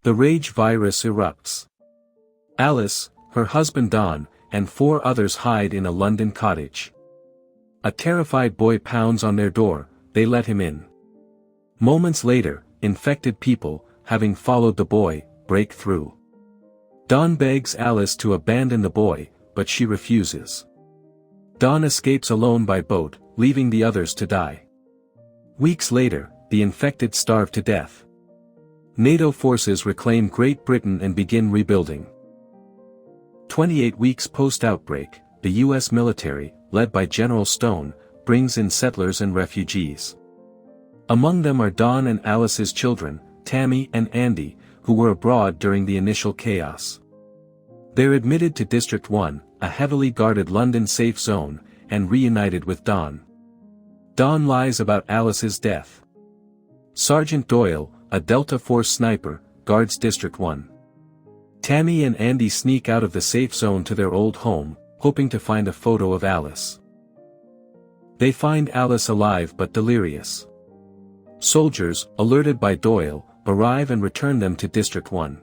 The rage virus erupts. Alice, her husband Don, and 4 others hide in a London cottage. A terrified boy pounds on their door, they let him in. Moments later, infected people, having followed the boy, break through. Don begs Alice to abandon the boy, but she refuses. Don escapes alone by boat, leaving the others to die. Weeks later, the infected starve to death. NATO forces reclaim Great Britain and begin rebuilding. 28 weeks post-outbreak, the U.S. military, led by General Stone, brings in settlers and refugees. Among them are Don and Alice's children, Tammy and Andy, who were abroad during the initial chaos. They're admitted to District 1, a heavily guarded London safe zone, and reunited with Don. Don lies about Alice's death. Sergeant Doyle, a Delta Force sniper, guards District 1. Tammy and Andy sneak out of the safe zone to their old home, hoping to find a photo of Alice. They find Alice alive but delirious. Soldiers, alerted by Doyle, arrive and return them to District 1.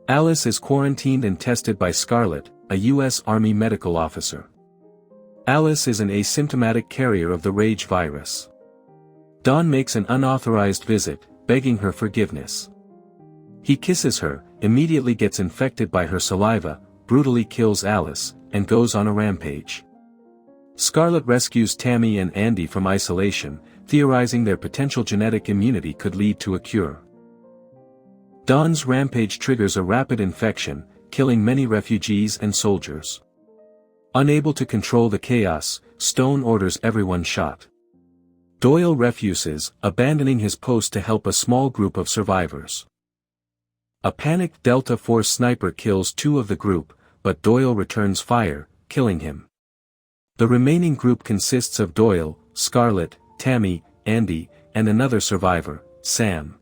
Alice is quarantined and tested by Scarlett, a U.S. Army medical officer. Alice is an asymptomatic carrier of the rage virus. Don makes an unauthorized visit, begging her forgiveness. He kisses her, immediately gets infected by her saliva, brutally kills Alice, and goes on a rampage. Scarlett rescues Tammy and Andy from isolation, theorizing their potential genetic immunity could lead to a cure. Don's rampage triggers a rapid infection, killing many refugees and soldiers. Unable to control the chaos, Stone orders everyone shot. Doyle refuses, abandoning his post to help a small group of survivors. A panicked Delta Force sniper kills 2 of the group, but Doyle returns fire, killing him. The remaining group consists of Doyle, Scarlett, Tammy, Andy, and another survivor, Sam.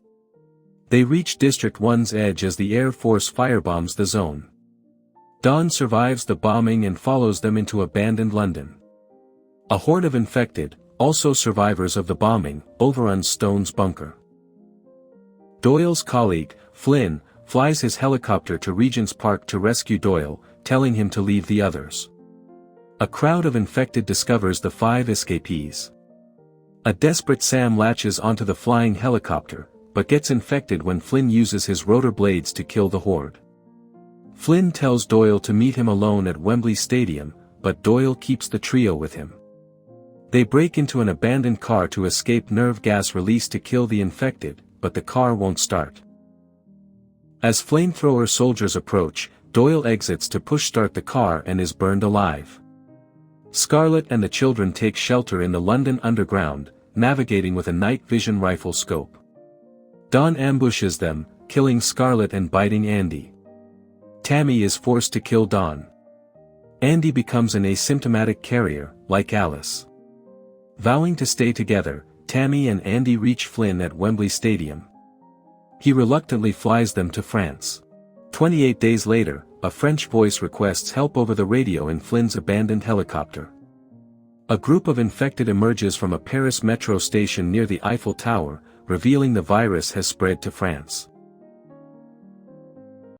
They reach District 1's edge as the Air Force firebombs the zone. Don survives the bombing and follows them into abandoned London. A horde of infected, also survivors of the bombing, overruns Stone's bunker. Doyle's colleague, Flynn, flies his helicopter to Regent's Park to rescue Doyle, telling him to leave the others. A crowd of infected discovers the 5 escapees. A desperate Sam latches onto the flying helicopter, but gets infected when Flynn uses his rotor blades to kill the horde. Flynn tells Doyle to meet him alone at Wembley Stadium, but Doyle keeps the trio with him. They break into an abandoned car to escape nerve gas released to kill the infected, but the car won't start. As flamethrower soldiers approach, Doyle exits to push-start the car and is burned alive. Scarlett and the children take shelter in the London Underground, navigating with a night vision rifle scope. Don ambushes them, killing Scarlett and biting Andy. Tammy is forced to kill Don. Andy becomes an asymptomatic carrier, like Alice. Vowing to stay together, Tammy and Andy reach Flynn at Wembley Stadium. He reluctantly flies them to France. 28 days later, a French voice requests help over the radio in Flynn's abandoned helicopter. A group of infected emerges from a Paris metro station near the Eiffel Tower, revealing the virus has spread to France.